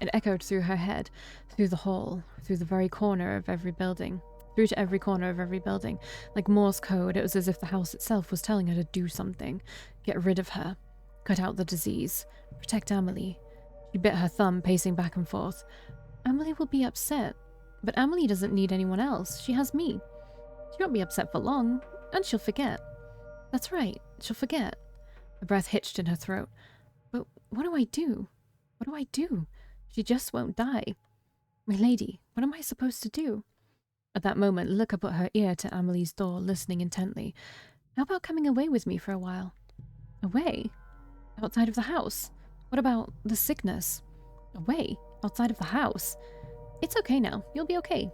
It echoed through her head, through the hall, through the very corner of every building, through to every corner of every building. Like Morse code, it was as if the house itself was telling her to do something. Get rid of her. Cut out the disease. Protect Amelie. She bit her thumb, pacing back and forth. Amelie will be upset. But Amelie doesn't need anyone else. She has me. She won't be upset for long, and she'll forget. That's right, she'll forget. Her breath hitched in her throat. But what do I do? What do I do? She just won't die. My lady, what am I supposed to do? At that moment, Lilika put her ear to Amelie's door, listening intently. How about coming away with me for a while? Away? Outside of the house? What about the sickness? Away? Outside of the house? It's okay now. You'll be okay.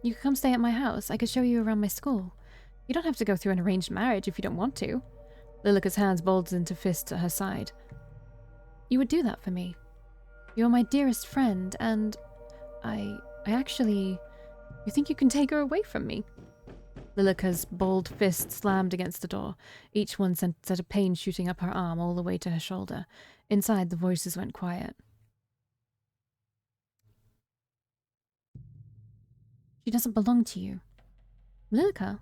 You could come stay at my house. I could show you around my school. You don't have to go through an arranged marriage if you don't want to. Lilika's hands bulged into fists at her side. You would do that for me. You're my dearest friend, and I actually... You think you can take her away from me? Lilika's balled fist slammed against the door. Each one sent a pain shooting up her arm all the way to her shoulder. Inside, the voices went quiet. She doesn't belong to you. Lilika?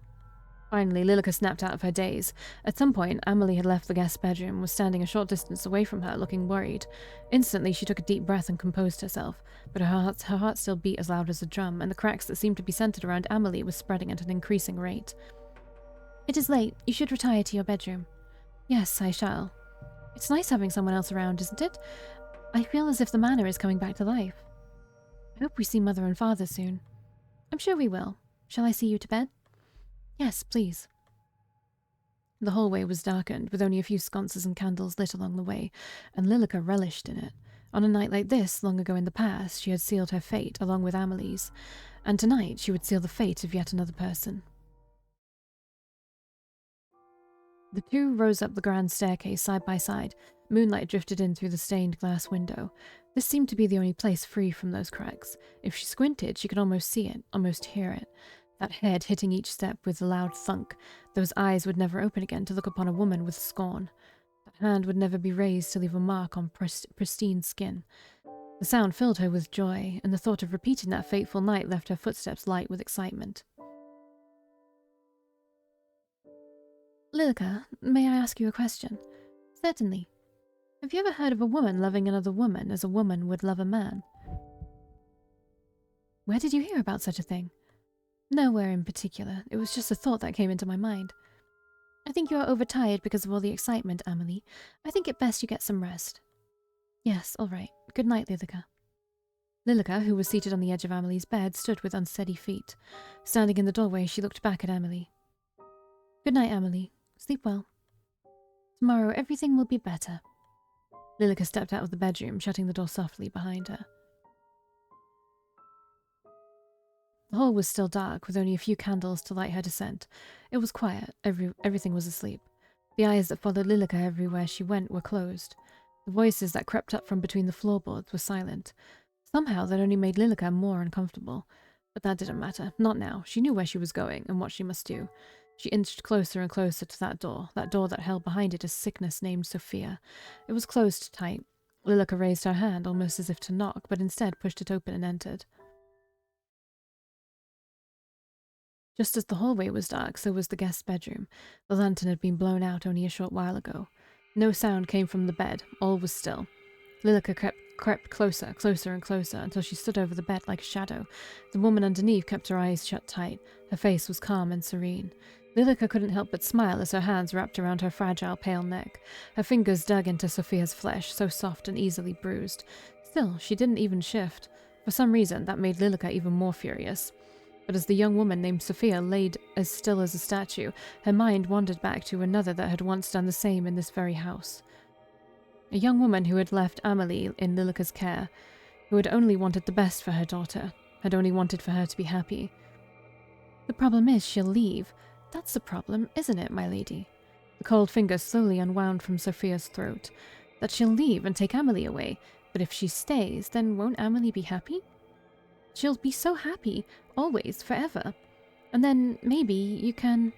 Finally, Lilika snapped out of her daze. At some point, Amelie had left the guest bedroom, was standing a short distance away from her, looking worried. Instantly, she took a deep breath and composed herself, but her heart still beat as loud as a drum, and the cracks that seemed to be centered around Amelie were spreading at an increasing rate. It is late. You should retire to your bedroom. Yes, I shall. It's nice having someone else around, isn't it? I feel as if the manor is coming back to life. I hope we see Mother and Father soon. I'm sure we will. Shall I see you to bed? Yes, please. The hallway was darkened, with only a few sconces and candles lit along the way, and Lilika relished in it. On a night like this, long ago in the past, she had sealed her fate, along with Amelie's, and tonight she would seal the fate of yet another person. The two rose up the grand staircase side by side. Moonlight drifted in through the stained glass window. This seemed to be the only place free from those cracks. If she squinted, she could almost see it, almost hear it. That head hitting each step with a loud thunk. Those eyes would never open again to look upon a woman with scorn. That hand would never be raised to leave a mark on pristine skin. The sound filled her with joy, and the thought of repeating that fateful night left her footsteps light with excitement. Lilika, may I ask you a question? Certainly. Have you ever heard of a woman loving another woman as a woman would love a man? Where did you hear about such a thing? Nowhere in particular. It was just a thought that came into my mind. I think you are overtired because of all the excitement, Amelie. I think it best you get some rest. Yes, all right. Good night, Lilika. Lilika, who was seated on the edge of Amelie's bed, stood with unsteady feet. Standing in the doorway, she looked back at Amelie. Good night, Amelie. Sleep well. Tomorrow everything will be better. Lilika stepped out of the bedroom, shutting the door softly behind her. The hall was still dark, with only a few candles to light her descent. It was quiet. Everything was asleep. The eyes that followed Lilika everywhere she went were closed. The voices that crept up from between the floorboards were silent. Somehow that only made Lilika more uncomfortable. But that didn't matter. Not now. She knew where she was going and what she must do. She inched closer and closer to that door that held behind it a sickness named Sophia. It was closed tight. Lilika raised her hand, almost as if to knock, but instead pushed it open and entered. Just as the hallway was dark, so was the guest's bedroom. The lantern had been blown out only a short while ago. No sound came from the bed. All was still. Lilika crept closer, closer and closer, until she stood over the bed like a shadow. The woman underneath kept her eyes shut tight. Her face was calm and serene. Lilika couldn't help but smile as her hands wrapped around her fragile, pale neck. Her fingers dug into Sophia's flesh, so soft and easily bruised. Still, she didn't even shift. For some reason, that made Lilika even more furious. But as the young woman named Sophia laid as still as a statue, her mind wandered back to another that had once done the same in this very house. A young woman who had left Amelie in Lilika's care, who had only wanted the best for her daughter, had only wanted for her to be happy. The problem is she'll leave. That's the problem, isn't it, my lady? The cold finger slowly unwound from Sophia's throat. That she'll leave and take Amelie away, but if she stays, then won't Amelie be happy? She'll be so happy, always, forever. And then, maybe, you can...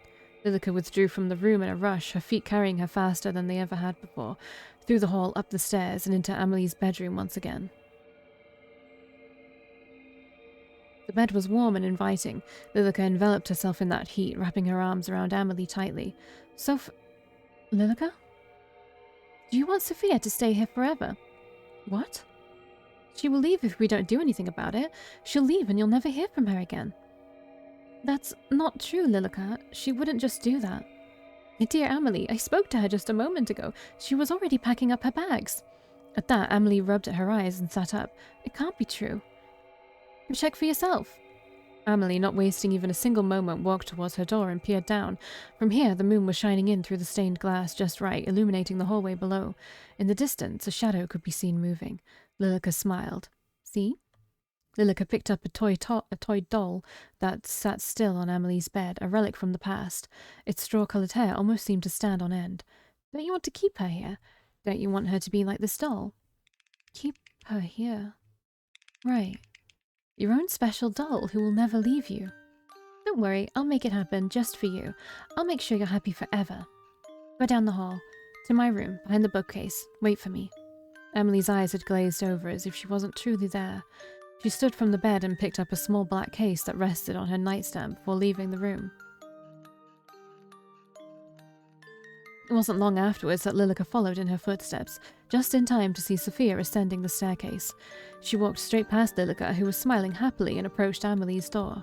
Lilika withdrew from the room in a rush, her feet carrying her faster than they ever had before, through the hall, up the stairs, and into Amelie's bedroom once again. The bed was warm and inviting. Lilica enveloped herself in that heat, wrapping her arms around Amelie tightly. Lilica? Do you want Sophia to stay here forever? What? She will leave if we don't do anything about it. She'll leave and you'll never hear from her again. That's not true, Lilica. She wouldn't just do that. My dear Amelie, I spoke to her just a moment ago. She was already packing up her bags. At that, Amelie rubbed at her eyes and sat up. It can't be true. Check for yourself. Amelie, not wasting even a single moment, walked towards her door and peered down. From here, the moon was shining in through the stained glass just right, illuminating the hallway below. In the distance, a shadow could be seen moving. Lilica smiled. See? Lilica picked up a toy doll that sat still on Amelie's bed, a relic from the past. Its straw-coloured hair almost seemed to stand on end. Don't you want to keep her here? Don't you want her to be like this doll? Keep her here. Right. Your own special doll who will never leave you. Don't worry, I'll make it happen just for you. I'll make sure you're happy forever. Go down the hall. To my room, behind the bookcase. Wait for me. Amelie's eyes had glazed over as if she wasn't truly there. She stood from the bed and picked up a small black case that rested on her nightstand before leaving the room. It wasn't long afterwards that Lilica followed in her footsteps, just in time to see Sophia ascending the staircase. She walked straight past Lilica, who was smiling happily, and approached Amelie's door.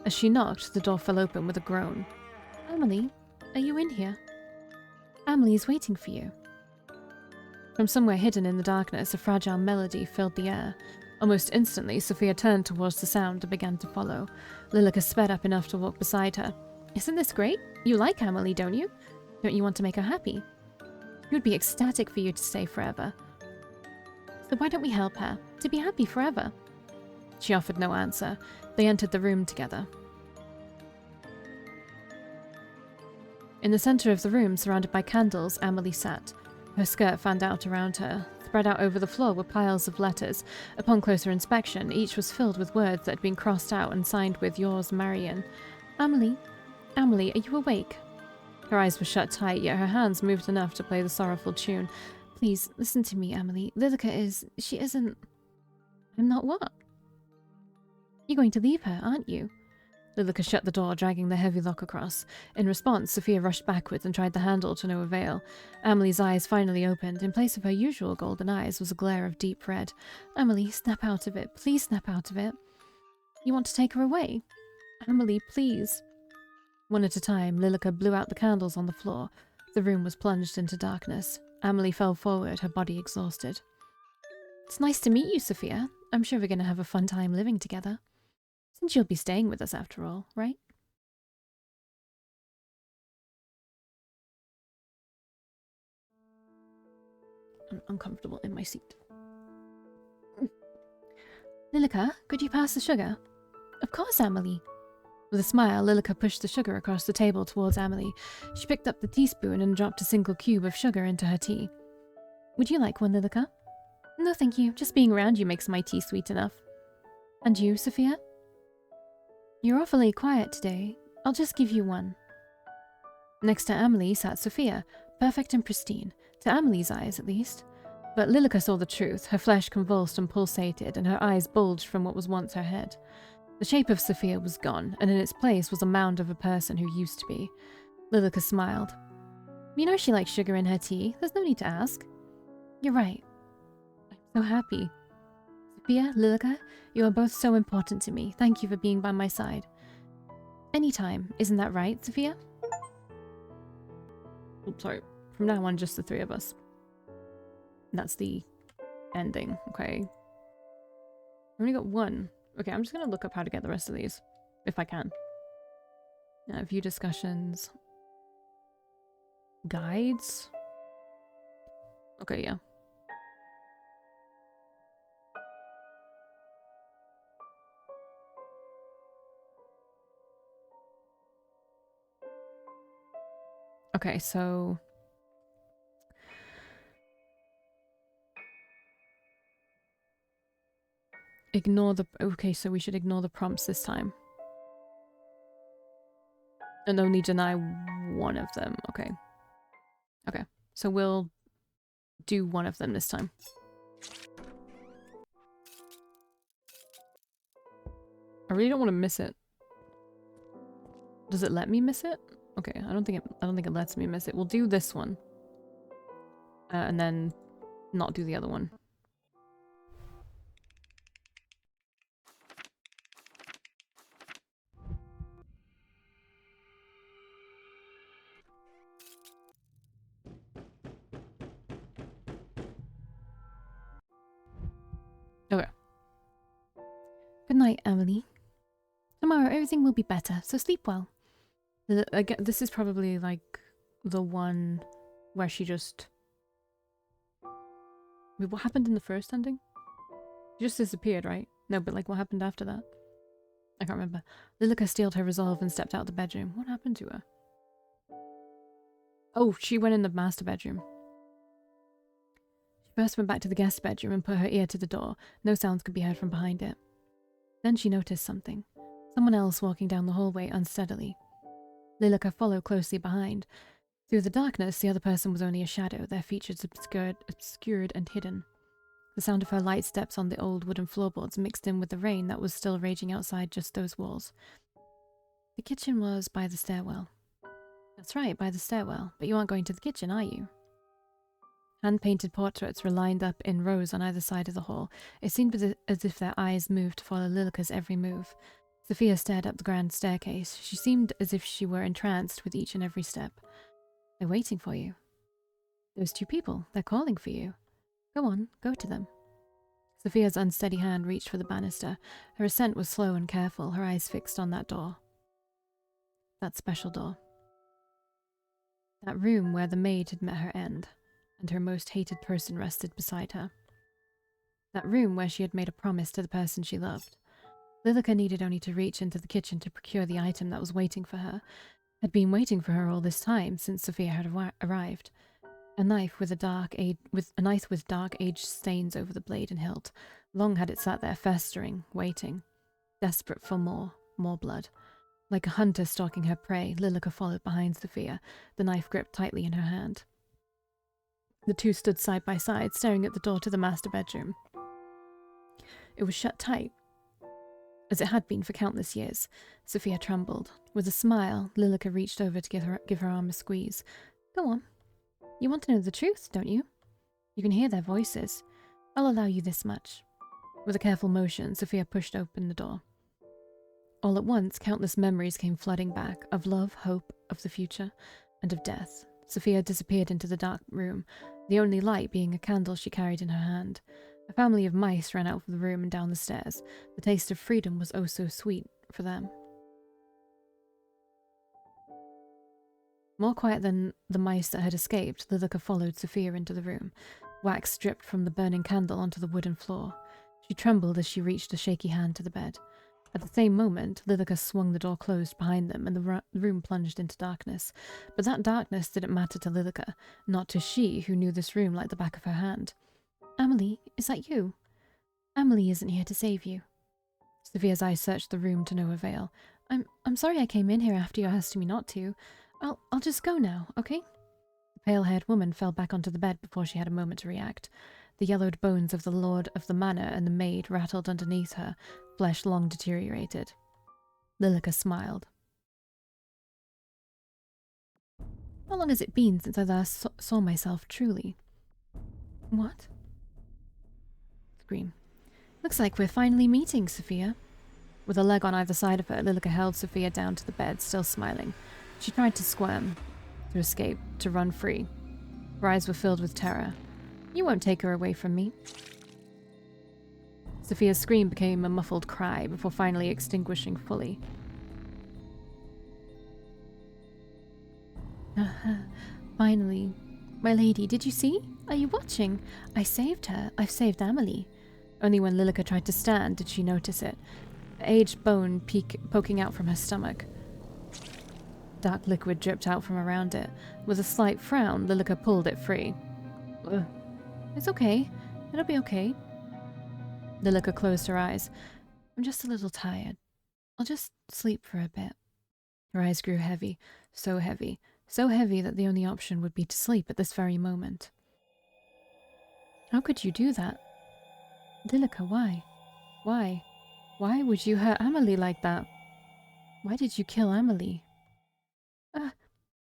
As she knocked, the door fell open with a groan. Amelie, are you in here? Amelie is waiting for you. From somewhere hidden in the darkness, a fragile melody filled the air. Almost instantly, Sophia turned towards the sound and began to follow. Lilica sped up enough to walk beside her. Isn't this great? You like Amelie, don't you? Don't you want to make her happy? It would be ecstatic for you to stay forever. So why don't we help her to be happy forever? She offered no answer. They entered the room together. In the center of the room, surrounded by candles, Amelie sat. Her skirt fanned out around her. Spread out over the floor were piles of letters. Upon closer inspection, each was filled with words that had been crossed out and signed with "Yours, Marion." Amelie, Amelie, are you awake? Her eyes were shut tight, yet her hands moved enough to play the sorrowful tune. Please, listen to me, Amelie. Lilica she isn't... I'm not what? You're going to leave her, aren't you? Lilica shut the door, dragging the heavy lock across. In response, Sophia rushed backwards and tried the handle to no avail. Amelie's eyes finally opened. In place of her usual golden eyes was a glare of deep red. Amelie, snap out of it. Please snap out of it. You want to take her away? Amelie, please. One at a time, Lilica blew out the candles on the floor. The room was plunged into darkness. Amelie fell forward, her body exhausted. It's nice to meet you, Sophia. I'm sure we're going to have a fun time living together. Since you'll be staying with us after all, right? I'm uncomfortable in my seat. Lilica, could you pass the sugar? Of course, Amelie. With a smile, Lilica pushed the sugar across the table towards Amelie. She picked up the teaspoon and dropped a single cube of sugar into her tea. Would you like one, Lilica? No, thank you. Just being around you makes my tea sweet enough. And you, Sophia? You're awfully quiet today. I'll just give you one. Next to Amelie sat Sophia, perfect and pristine, to Amelie's eyes at least. But Lilica saw the truth. Her flesh convulsed and pulsated, and her eyes bulged from what was once her head. The shape of Sophia was gone, and in its place was a mound of a person who used to be. Lilica smiled. You know she likes sugar in her tea. There's no need to ask. You're right. I'm so happy. Sophia, Lilica, you are both so important to me. Thank you for being by my side. Anytime, isn't that right, Sophia? Oops, sorry. From now on, just the three of us. That's the ending, okay? I've only got one. Okay, I'm just gonna look up how to get the rest of these, if I can. View discussions. Guides? Okay, yeah. Okay, so... Ignore the... Okay, so we should ignore the prompts this time. And only deny one of them. Okay. Okay, so we'll do one of them this time. I really don't want to miss it. Does it let me miss it? Okay, I don't think it lets me miss it. We'll do this one. And then not do the other one. Okay. Good night, Amelie. Tomorrow everything will be better, so sleep well. Again, this is probably like the one where she just... Wait, what happened in the first ending? She just disappeared, right? No, but like what happened after that? I can't remember. Lilica steeled her resolve and stepped out of the bedroom. What happened to her? Oh, she went in the master bedroom. She first went back to the guest bedroom and put her ear to the door. No sounds could be heard from behind it. Then she noticed something. Someone else walking down the hallway unsteadily. Lilica followed closely behind. Through the darkness, the other person was only a shadow, their features obscured and hidden. The sound of her light steps on the old wooden floorboards mixed in with the rain that was still raging outside just those walls. The kitchen was by the stairwell. That's right, by the stairwell. But you aren't going to the kitchen, are you? Hand-painted portraits were lined up in rows on either side of the hall. It seemed as if their eyes moved to follow Lilica's every move. Sophia stared up the grand staircase. She seemed as if she were entranced with each and every step. They're waiting for you. Those two people, they're calling for you. Go on, go to them. Sophia's unsteady hand reached for the banister. Her ascent was slow and careful, her eyes fixed on that door. That special door. That room where the maid had met her end, and her most hated person rested beside her. That room where she had made a promise to the person she loved. Lilica needed only to reach into the kitchen to procure the item that was waiting for her, had been waiting for her all this time since Sophia had arrived. A knife with dark age stains over the blade and hilt. Long had it sat there festering, waiting, desperate for more blood. Like a hunter stalking her prey, Lilica followed behind Sophia, the knife gripped tightly in her hand. The two stood side by side, staring at the door to the master bedroom. It was shut tight, as it had been for countless years. Sophia trembled. With a smile, Lilica reached over to give her arm a squeeze. Go on. You want to know the truth, don't you? You can hear their voices. I'll allow you this much. With a careful motion, Sophia pushed open the door. All at once, countless memories came flooding back, of love, hope, of the future, and of death. Sophia disappeared into the dark room, the only light being a candle she carried in her hand. A family of mice ran out of the room and down the stairs. The taste of freedom was oh so sweet for them. More quiet than the mice that had escaped, Lilica followed Sophia into the room. Wax dripped from the burning candle onto the wooden floor. She trembled as she reached a shaky hand to the bed. At the same moment, Lilica swung the door closed behind them and the room plunged into darkness. But that darkness didn't matter to Lilica, not to she who knew this room like the back of her hand. Amelie, is that you? Amelie isn't here to save you. Sophia's eyes searched the room to no avail. I'm sorry I came in here after you asked me not to. I'll just go now, okay? The pale-haired woman fell back onto the bed before she had a moment to react. The yellowed bones of the lord of the manor and the maid rattled underneath her, flesh long deteriorated. Lilica smiled. How long has it been since I last saw myself truly? What? Scream. Looks like we're finally meeting, Sophia. With a leg on either side of her, Lilica held Sophia down to the bed, still smiling. She tried to squirm, to escape, to run free. Her eyes were filled with terror. You won't take her away from me. Sophia's scream became a muffled cry before finally extinguishing fully. Finally. My lady, did you see? Are you watching? I saved her. I've saved Amelie. Only when Lilica tried to stand did she notice it. The aged bone poking out from her stomach. Dark liquid dripped out from around it. With a slight frown, Lilica pulled it free. Ugh. It's okay. It'll be okay. Lilica closed her eyes. I'm just a little tired. I'll just sleep for a bit. Her eyes grew heavy, so heavy that the only option would be to sleep at this very moment. How could you do that? Lilica, why? Why? Why would you hurt Amelie like that? Why did you kill Amelie? Ah.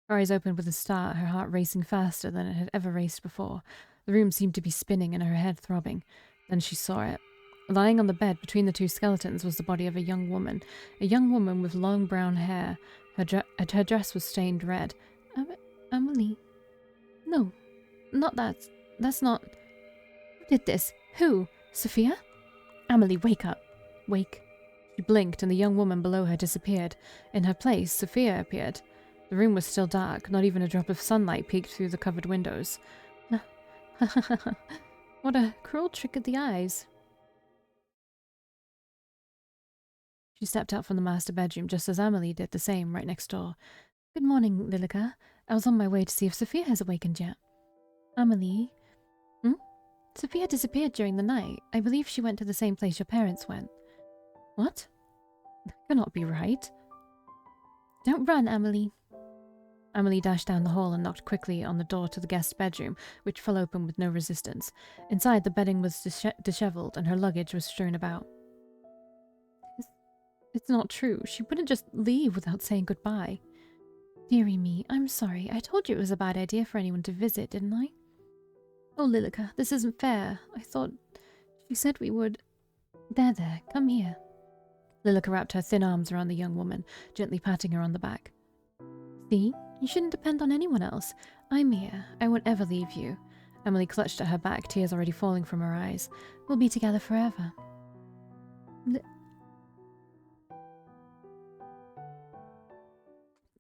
Her eyes opened with a start, her heart racing faster than it had ever raced before. The room seemed to be spinning and her head throbbing. Then she saw it. Lying on the bed between the two skeletons was the body of a young woman with long brown hair. Her dress was stained red. Amelie? No, not that. That's not. Who did this? Who? Sophia? Amelie, wake up. Wake. She blinked and the young woman below her disappeared. In her place, Sophia appeared. The room was still dark, not even a drop of sunlight peeked through the covered windows. What a cruel trick of the eyes. She stepped out from the master bedroom just as Amelie did the same right next door. Good morning, Lilica. I was on my way to see if Sophia has awakened yet. Amelie? Hmm? Sophia disappeared during the night. I believe she went to the same place your parents went. What? That cannot be right. Don't run, Amelie. Amelie dashed down the hall and knocked quickly on the door to the guest bedroom, which fell open with no resistance. Inside, the bedding was disheveled and her luggage was strewn about. It's not true. She wouldn't just leave without saying goodbye. Dearie me, I'm sorry. I told you it was a bad idea for anyone to visit, didn't I? Oh, Lilica, this isn't fair. I thought... She said we would... There, come here. Lilica wrapped her thin arms around the young woman, gently patting her on the back. See? You shouldn't depend on anyone else. I'm here. I won't ever leave you. Amelie clutched at her back, tears already falling from her eyes. We'll be together forever.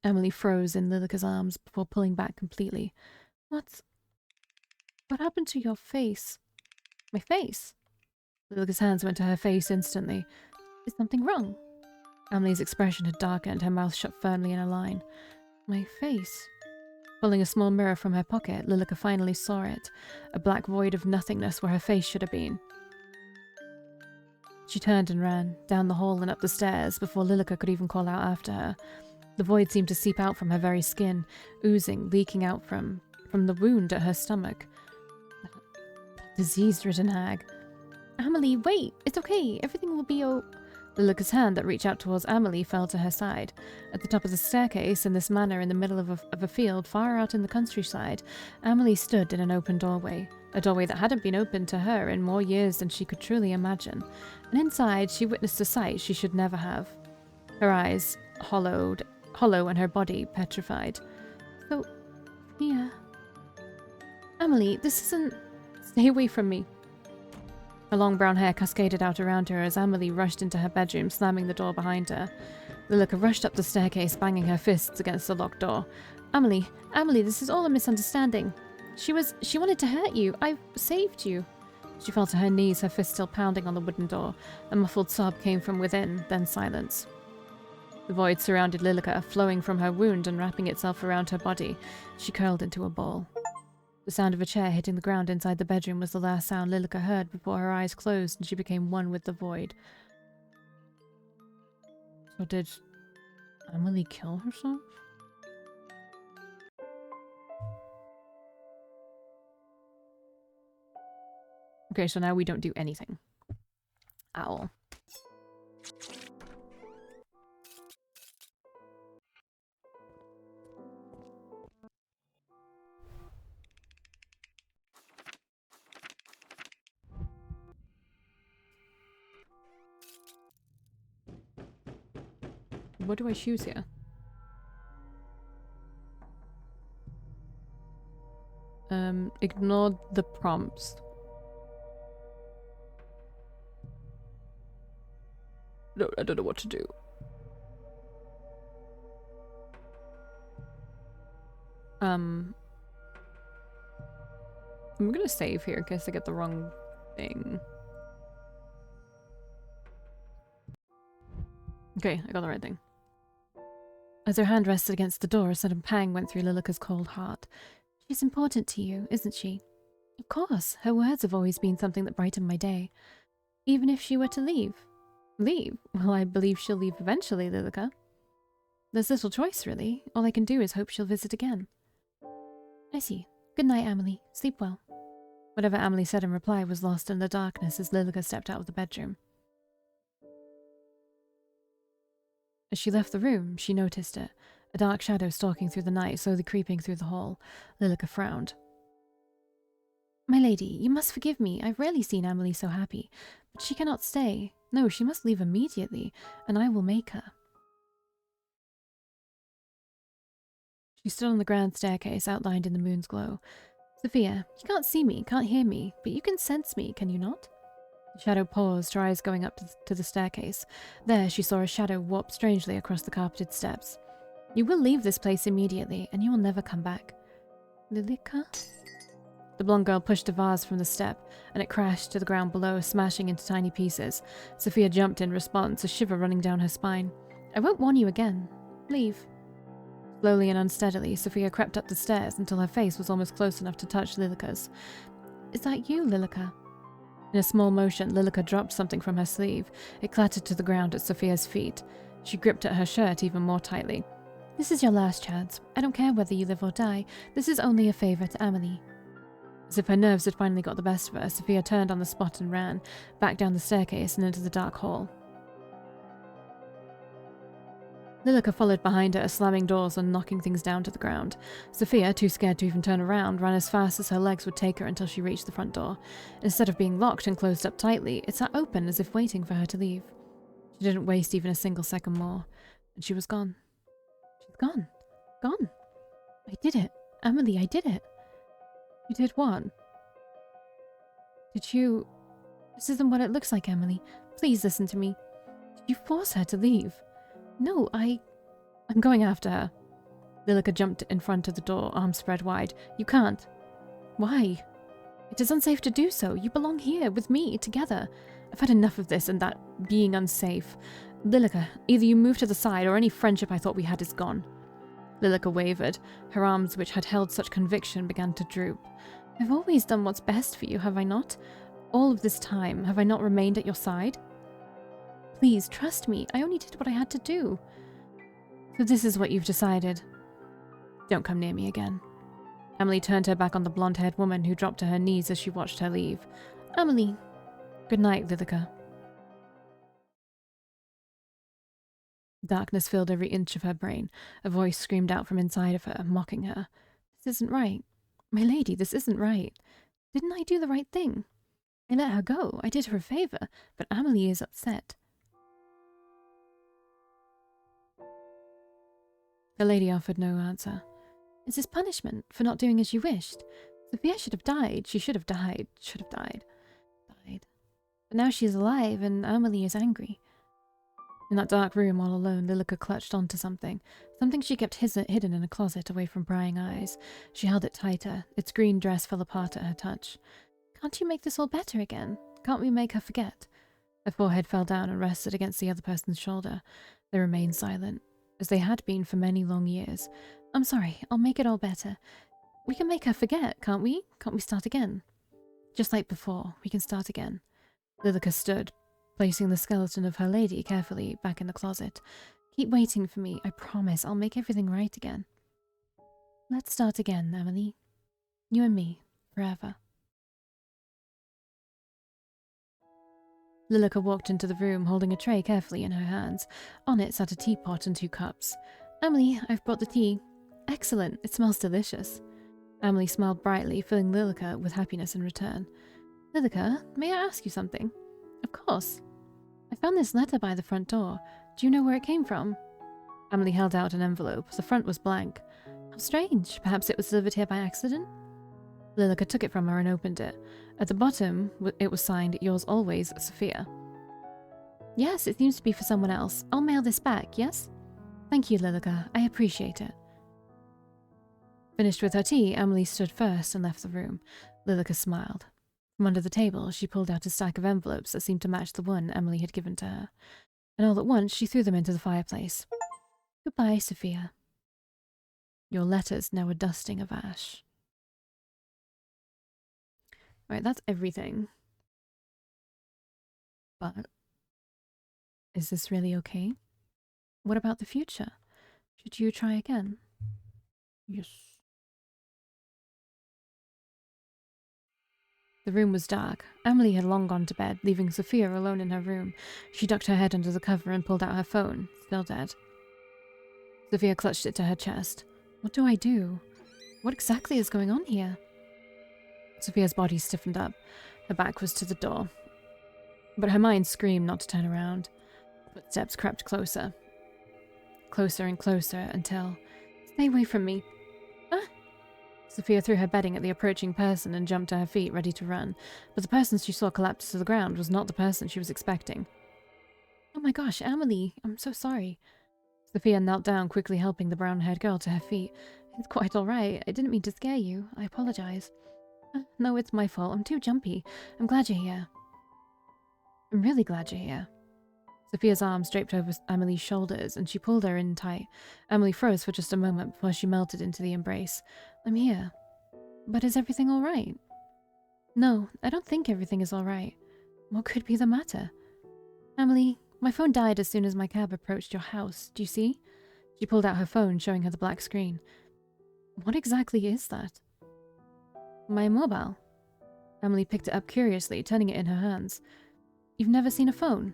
Amelie froze in Lilica's arms before pulling back completely. What happened to your face? My face? Lilica's hands went to her face instantly. Is something wrong? Amelie's expression had darkened, her mouth shut firmly in a line. My face. Pulling a small mirror from her pocket, Lilica finally saw it, a black void of nothingness where her face should have been. She turned and ran, down the hall and up the stairs, before Lilica could even call out after her. The void seemed to seep out from her very skin, oozing, leaking out from the wound at her stomach. Disease-ridden hag. Amelie, wait! It's okay! Everything will be Lilica's hand that reached out towards Amelie fell to her side. At the top of the staircase, in this manner in the middle of a field far out in the countryside, Amelie stood in an open doorway. A doorway that hadn't been opened to her in more years than she could truly imagine. And inside, she witnessed a sight she should never have. Her eyes, hollow and her body petrified. So, yeah. Amelie, this isn't... Stay away from me. Her long brown hair cascaded out around her as Amelie rushed into her bedroom, slamming the door behind her. Lilica rushed up the staircase, banging her fists against the locked door. Amelie, this is all a misunderstanding. She wanted to hurt you. I saved you. She fell to her knees, her fist still pounding on the wooden door. A muffled sob came from within, then silence. The void surrounded Lilica, flowing from her wound and wrapping itself around her body. She curled into a ball. The sound of a chair hitting the ground inside the bedroom was the last sound Lilica heard before her eyes closed and she became one with the void. So did Amelie kill herself? Okay, so now we don't do anything. At all. What do I choose here? Ignore the prompts. No, I don't know what to do. I'm gonna save here in case I get the wrong thing. Okay, I got the right thing. As her hand rested against the door, a sudden pang went through Lilica's cold heart. She's important to you, isn't she? Of course, her words have always been something that brightened my day. Even if she were to leave. Leave? Well, I believe she'll leave eventually, Lilica. There's little choice, really. All I can do is hope she'll visit again. I see. Good night, Amelie. Sleep well. Whatever Amelie said in reply was lost in the darkness as Lilica stepped out of the bedroom. As she left the room, she noticed it. A dark shadow stalking through the night, slowly creeping through the hall. Lilica frowned. My lady, you must forgive me. I've rarely seen Amelie so happy. But she cannot stay. No, she must leave immediately, and I will make her. She stood on the grand staircase outlined in the moon's glow. Sophia, you can't see me, can't hear me, but you can sense me, can you not? The shadow paused, her eyes going up to the staircase. There she saw a shadow warp strangely across the carpeted steps. You will leave this place immediately, and you will never come back. Lilica? The blonde girl pushed a vase from the step, and it crashed to the ground below, smashing into tiny pieces. Sophia jumped in response, a shiver running down her spine. I won't warn you again. Leave. Slowly and unsteadily, Sophia crept up the stairs until her face was almost close enough to touch Lilica's. Is that you, Lilica? In a small motion, Lilica dropped something from her sleeve. It clattered to the ground at Sophia's feet. She gripped at her shirt even more tightly. This is your last chance. I don't care whether you live or die. This is only a favor to Amelie. As if her nerves had finally got the best of her, Sophia turned on the spot and ran, back down the staircase and into the dark hall. Lilica followed behind her, slamming doors and knocking things down to the ground. Sophia, too scared to even turn around, ran as fast as her legs would take her until she reached the front door. Instead of being locked and closed up tightly, it sat open as if waiting for her to leave. She didn't waste even a single second more, and she was gone. She's gone. Gone. I did it. Amelie, I did it. You did what? Did you... This isn't what it looks like, Amelie. Please listen to me. Did you force her to leave? No, I'm going after her. Lilica jumped in front of the door, arms spread wide. You can't. Why? It is unsafe to do so. You belong here, with me, together. I've had enough of this and that being unsafe. Lilica, either you move to the side or any friendship I thought we had is gone. Lilica wavered. Her arms, which had held such conviction, began to droop. I've always done what's best for you, have I not? All of this time, have I not remained at your side? Please, trust me. I only did what I had to do. So this is what you've decided. Don't come near me again. Amelie turned her back on the blonde-haired woman who dropped to her knees as she watched her leave. Amelie. Good night, Lilica. Darkness filled every inch of her brain. A voice screamed out from inside of her, mocking her. This isn't right. My lady, this isn't right. Didn't I do the right thing? I let her go. I did her a favor, but Amelie is upset. The lady offered no answer. Is this punishment for not doing as you wished? Sophia should have died. She should have died. Should have died. Died. But now she is alive, and Amelie is angry. In that dark room, all alone, Lilica clutched onto something. Something she kept hidden in a closet away from prying eyes. She held it tighter. Its green dress fell apart at her touch. Can't you make this all better again? Can't we make her forget? Her forehead fell down and rested against the other person's shoulder. They remained silent, as they had been for many long years. I'm sorry, I'll make it all better. We can make her forget, can't we? Can't we start again? Just like before, we can start again. Lilica stood, placing the skeleton of her lady carefully back in the closet. Keep waiting for me. I promise I'll make everything right again. Let's start again, Amelie. You and me, forever. Lilica walked into the room, holding a tray carefully in her hands. On it sat a teapot and 2 cups. Amelie, I've brought the tea. Excellent, it smells delicious. Amelie smiled brightly, filling Lilica with happiness in return. Lilica, may I ask you something? Of course. I found this letter by the front door. Do you know where it came from? Amelie held out an envelope. The front was blank. How strange. Perhaps it was delivered here by accident? Lilica took it from her and opened it. At the bottom, it was signed, Yours always, Sophia. Yes, it seems to be for someone else. I'll mail this back, yes? Thank you, Lilica. I appreciate it. Finished with her tea, Amelie stood first and left the room. Lilica smiled. From under the table, she pulled out a stack of envelopes that seemed to match the one Amelie had given to her. And all at once, she threw them into the fireplace. Goodbye, Sophia. Your letter's now a dusting of ash. Right, that's everything. But is this really okay? What about the future? Should you try again? Yes. The The room was dark. Amelie had long gone to bed, leaving Sophia alone in her room. She ducked her head under the cover and pulled out her phone, still dead. Sophia clutched it to her chest. What do I do? What exactly is going on here? Sophia's body stiffened up. Her back was to the door. But her mind screamed not to turn around. Footsteps crept closer. Closer and closer until... Stay away from me. Ah! Sophia threw her bedding at the approaching person and jumped to her feet, ready to run. But the person she saw collapse to the ground was not the person she was expecting. Oh my gosh, Amelie, I'm so sorry. Sophia knelt down, quickly helping the brown-haired girl to her feet. It's quite all right. I didn't mean to scare you. I apologize. No, it's my fault. I'm too jumpy. I'm glad you're here. I'm really glad you're here. Sophia's arms draped over Amelie's shoulders, and she pulled her in tight. Amelie froze for just a moment before she melted into the embrace. I'm here. But is everything all right? No, I don't think everything is all right. What could be the matter? Amelie, my phone died as soon as my cab approached your house. Do you see? She pulled out her phone, showing her the black screen. What exactly is that? My mobile. Amelie picked it up curiously, turning it in her hands. You've never seen a phone?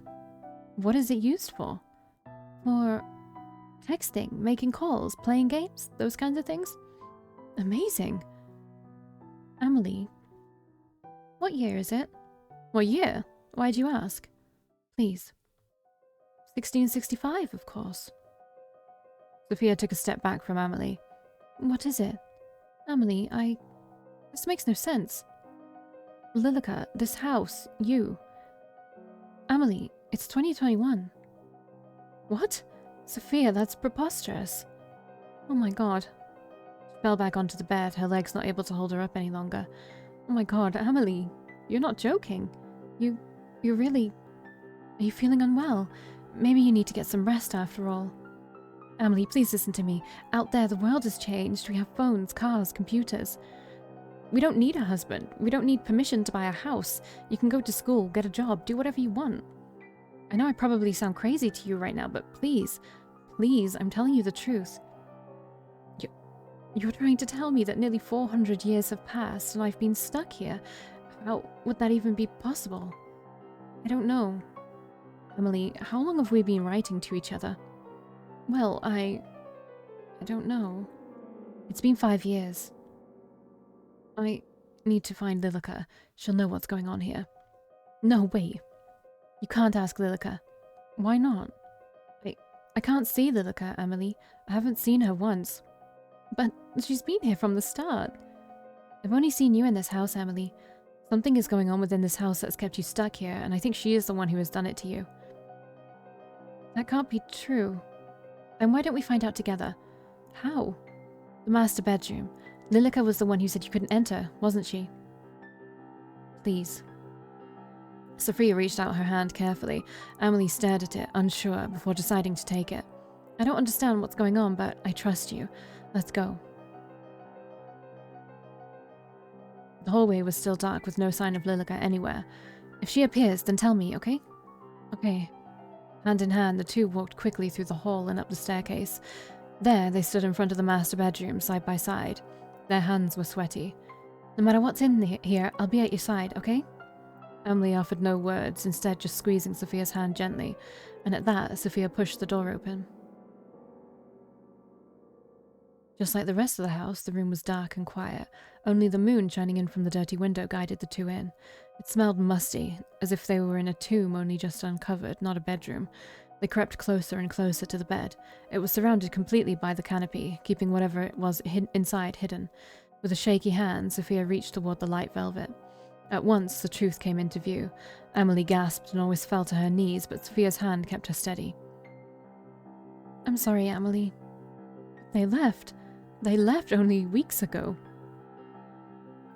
What is it used for? For texting, making calls, playing games, those kinds of things? Amazing. Amelie, what year is it? What year? Why'd you ask? Please. 1665, of course. Sophia took a step back from Amelie. What is it? Amelie, This makes no sense. Lilica, this house, you. Amelie, it's 2021. What? Sophia, that's preposterous. Oh my god. She fell back onto the bed, her legs not able to hold her up any longer. Oh my god, Amelie, you're not joking. You're really... Are you feeling unwell? Maybe you need to get some rest after all. Amelie, please listen to me. Out there, the world has changed. We have phones, cars, computers. We don't need a husband. We don't need permission to buy a house. You can go to school, get a job, do whatever you want. I know I probably sound crazy to you right now, but please, I'm telling you the truth. You're trying to tell me that nearly 400 years have passed and I've been stuck here. How would that even be possible? I don't know. Amelie, how long have we been writing to each other? Well, I don't know. It's been 5 years. I need to find Lilica. She'll know what's going on here. No, wait. You can't ask Lilica. Why not? I can't see Lilica, Amelie. I haven't seen her once. But she's been here from the start. I've only seen you in this house, Amelie. Something is going on within this house that's kept you stuck here, and I think she is the one who has done it to you. That can't be true. Then why don't we find out together? How? The master bedroom. Lilica was the one who said you couldn't enter, wasn't she? Please. Sophia reached out her hand carefully. Amelie stared at it, unsure, before deciding to take it. I don't understand what's going on, but I trust you. Let's go. The hallway was still dark with no sign of Lilica anywhere. If she appears, then tell me, okay? Okay. Hand in hand, the two walked quickly through the hall and up the staircase. There, they stood in front of the master bedroom, side by side. Their hands were sweaty. No matter what's in here, I'll be at your side, okay? Amelie offered no words, instead just squeezing Sophia's hand gently, and at that, Sophia pushed the door open. Just like the rest of the house, the room was dark and quiet. Only the moon shining in from the dirty window guided the two in. It smelled musty, as if they were in a tomb only just uncovered, not a bedroom. They crept closer and closer to the bed. It was surrounded completely by the canopy, keeping whatever it was inside hidden. With a shaky hand, Sophia reached toward the light velvet. At once, the truth came into view. Amelie gasped and almost fell to her knees, but Sophia's hand kept her steady. I'm sorry, Amelie. They left. They left only weeks ago.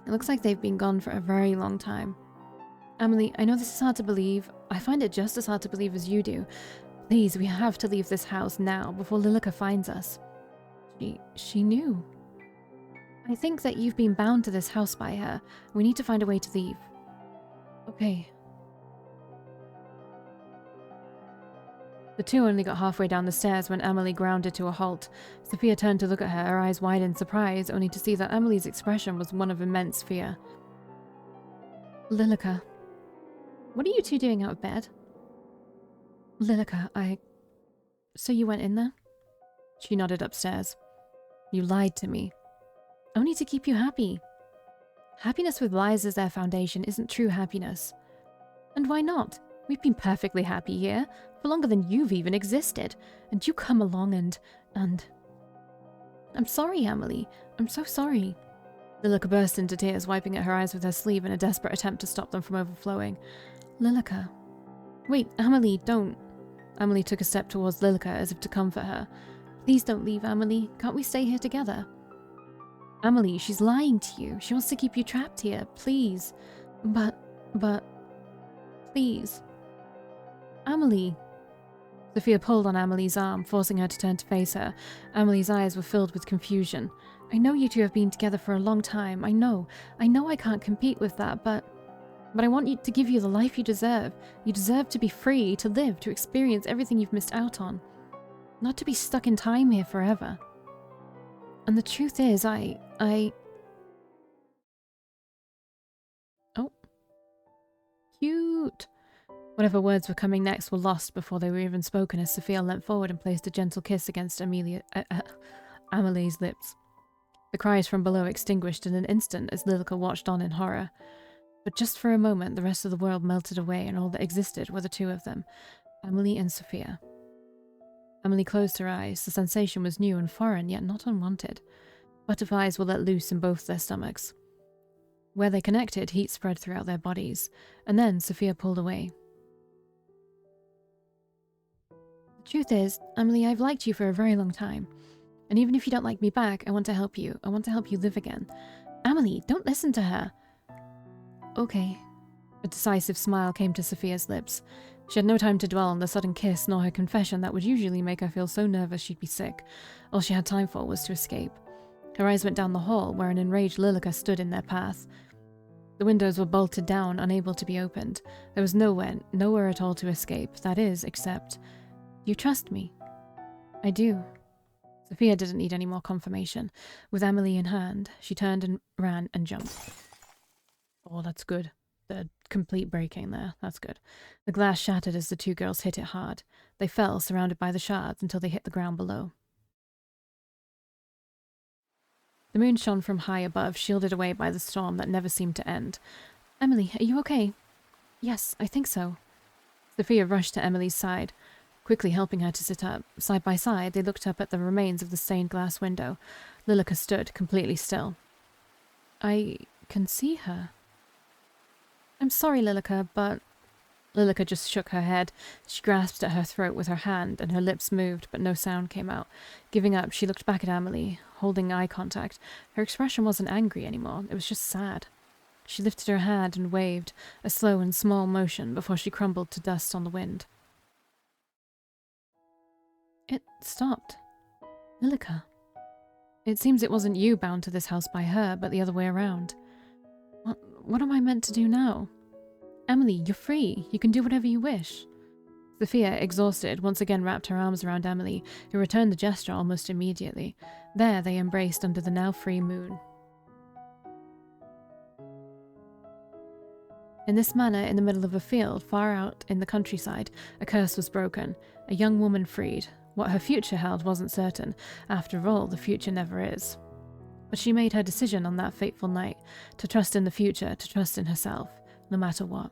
It looks like they've been gone for a very long time. Amelie, I know this is hard to believe. I find it just as hard to believe as you do. Please, we have to leave this house now, before Lilica finds us. She knew. I think that you've been bound to this house by her. We need to find a way to leave. Okay. The two only got halfway down the stairs when Amelie grounded to a halt. Sophia turned to look at her, her eyes wide in surprise, only to see that Amelie's expression was one of immense fear. Lilica, what are you two doing out of bed? Lilica, So you went in there? She nodded upstairs. You lied to me. Only to keep you happy. Happiness with lies as their foundation isn't true happiness. And why not? We've been perfectly happy here, for longer than you've even existed, and you come along and... I'm sorry, Amelie. I'm so sorry. Lilica burst into tears, wiping at her eyes with her sleeve in a desperate attempt to stop them from overflowing. Lilica. Wait, Amelie, don't. Amelie took a step towards Lilica as if to comfort her. Please don't leave, Amelie. Can't we stay here together? Amelie, she's lying to you. She wants to keep you trapped here. Please. But... Please. Amelie. Sophia pulled on Amelie's arm, forcing her to turn to face her. Amelie's eyes were filled with confusion. I know you two have been together for a long time. I know I can't compete with that, but I want you to give you the life you deserve. You deserve to be free, to live, to experience everything you've missed out on. Not to be stuck in time here forever. And the truth is, Oh. Cute. Whatever words were coming next were lost before they were even spoken as Sophia leant forward and placed a gentle kiss against Amelie's lips. The cries from below extinguished in an instant as Lilica watched on in horror. But just for a moment, the rest of the world melted away and all that existed were the two of them, Amelie and Sophia. Amelie closed her eyes. The sensation was new and foreign, yet not unwanted. Butterflies were let loose in both their stomachs. Where they connected, heat spread throughout their bodies, and then Sophia pulled away. The truth is, Amelie, I've liked you for a very long time. And even if you don't like me back, I want to help you. I want to help you live again. Amelie, don't listen to her. Okay. A decisive smile came to Sophia's lips. She had no time to dwell on the sudden kiss nor her confession that would usually make her feel so nervous she'd be sick. All she had time for was to escape. Her eyes went down the hall, where an enraged Lilica stood in their path. The windows were bolted down, unable to be opened. There was nowhere at all to escape, that is, except... You trust me? I do. Sophia didn't need any more confirmation. With Amelie in hand, she turned and ran and jumped. Oh, that's good. The complete breaking there. That's good. The glass shattered as the two girls hit it hard. They fell, surrounded by the shards, until they hit the ground below. The moon shone from high above, shielded away by the storm that never seemed to end. Amelie, are you okay? Yes, I think so. Sophia rushed to Emily's side, quickly helping her to sit up. Side by side, they looked up at the remains of the stained glass window. Lilica stood, completely still. I can see her. I'm sorry, Lilica, but... Lilica just shook her head. She grasped at her throat with her hand, and her lips moved, but no sound came out. Giving up, she looked back at Amelie, holding eye contact. Her expression wasn't angry anymore, it was just sad. She lifted her hand and waved, a slow and small motion, before she crumbled to dust on the wind. It stopped. Lilica. It seems it wasn't you bound to this house by her, but the other way around. What am I meant to do now? Amelie, you're free. You can do whatever you wish. Sophia, exhausted, once again wrapped her arms around Amelie, who returned the gesture almost immediately. There they embraced under the now free moon. In this manner, in the middle of a field, far out in the countryside, a curse was broken, a young woman freed. What her future held wasn't certain. After all, the future never is. But she made her decision on that fateful night, to trust in the future, to trust in herself, no matter what.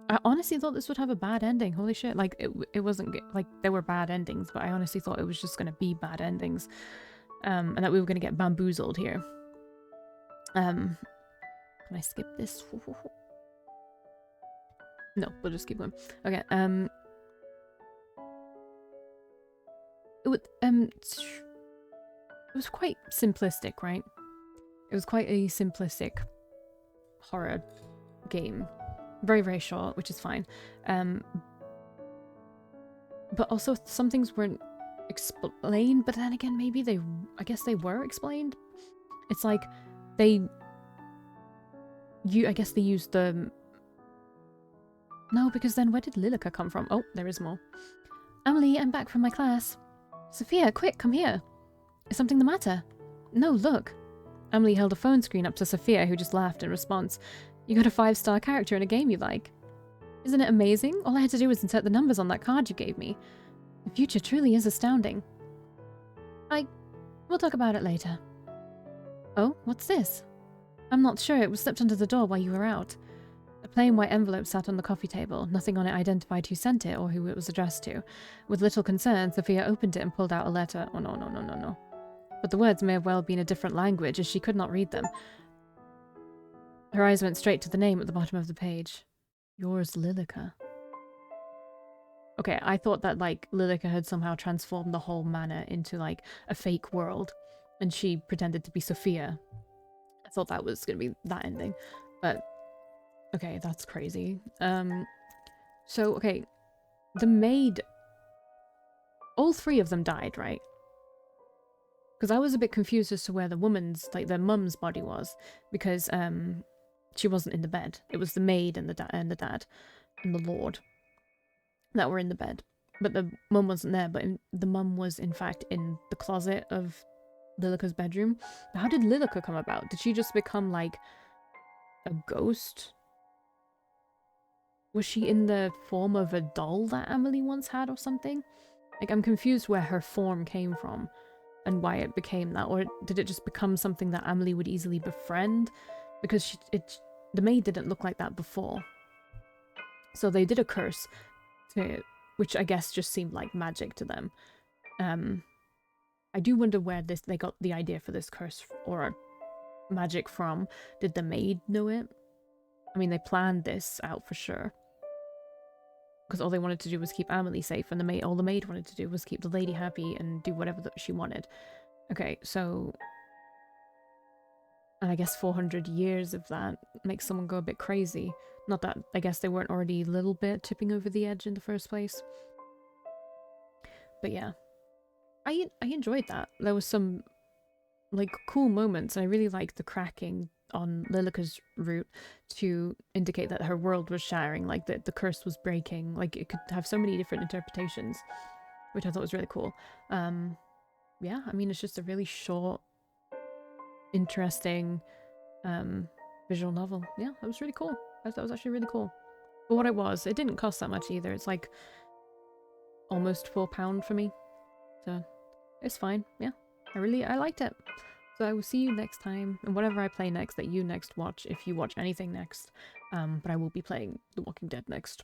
I honestly thought this would have a bad ending. Holy shit. Like, it wasn't... Like, there were bad endings, but I honestly thought it was just going to be bad endings. And that we were going to get bamboozled here. Can I skip this? No, we'll just keep going. Okay, it was quite simplistic, right? It was quite a simplistic horror game. Very, very short, which is fine. But also some things weren't explained, but then again, maybe I guess they were explained. It's like I guess they used the... No, because then where did Lilica come from? Oh, there is more. Amelie, I'm back from my class. Sophia, quick, come here. Is something the matter? No, look. Amelie held a phone screen up to Sophia, who just laughed in response. You got a 5-star character in a game you like. Isn't it amazing? All I had to do was insert the numbers on that card you gave me. The future truly is astounding. We'll talk about it later. Oh, what's this? I'm not sure. It was slipped under the door while you were out. A plain white envelope sat on the coffee table. Nothing on it identified who sent it or who it was addressed to. With little concern, Sophia opened it and pulled out a letter. Oh, no, no, no, no, no. But the words may have well been a different language, as she could not read them. Her eyes went straight to the name at the bottom of the page. Yours, Lilica. Okay, I thought that, like, Lilica had somehow transformed the whole manor into, like, a fake world, and she pretended to be Sophia. I thought that was gonna be that ending, but okay, that's crazy. So, okay, the maid, all 3 of them died, right? Because I was a bit confused as to where the woman's, like, the mum's body was, because, she wasn't in the bed. It was the maid and the dad and the lord that were in the bed. But the mum wasn't there, but the mum was, in fact, in the closet of Lilica's bedroom. How did Lilica come about? Did she just become, like, a ghost? Was she in the form of a doll that Amelie once had or something? Like, I'm confused where her form came from and why it became that. Or did it just become something that Amelie would easily befriend? Because the maid didn't look like that before. So they did a curse, which I guess just seemed like magic to them. I do wonder where they got the idea for this curse or magic from. Did the maid know it? I mean, they planned this out for sure. Because all they wanted to do was keep Amelie safe, and all the maid wanted to do was keep the lady happy and do whatever she wanted. Okay, so... And I guess 400 years of that makes someone go a bit crazy. Not that, I guess they weren't already a little bit tipping over the edge in the first place. But yeah. I enjoyed that. There was some, like, cool moments. I really liked the cracking on Lilica's root to indicate that her world was shattering, like that the curse was breaking. Like, it could have so many different interpretations, which I thought was really cool. Yeah, I mean, it's just a really short, interesting visual novel. Yeah, it was really cool. That was actually really cool. For what it didn't cost that much either. It's like almost £4 for me. So it's fine. Yeah, I liked it. So I will see you next time, and whatever I play next that you next watch, if you watch anything next. But I will be playing The Walking Dead next.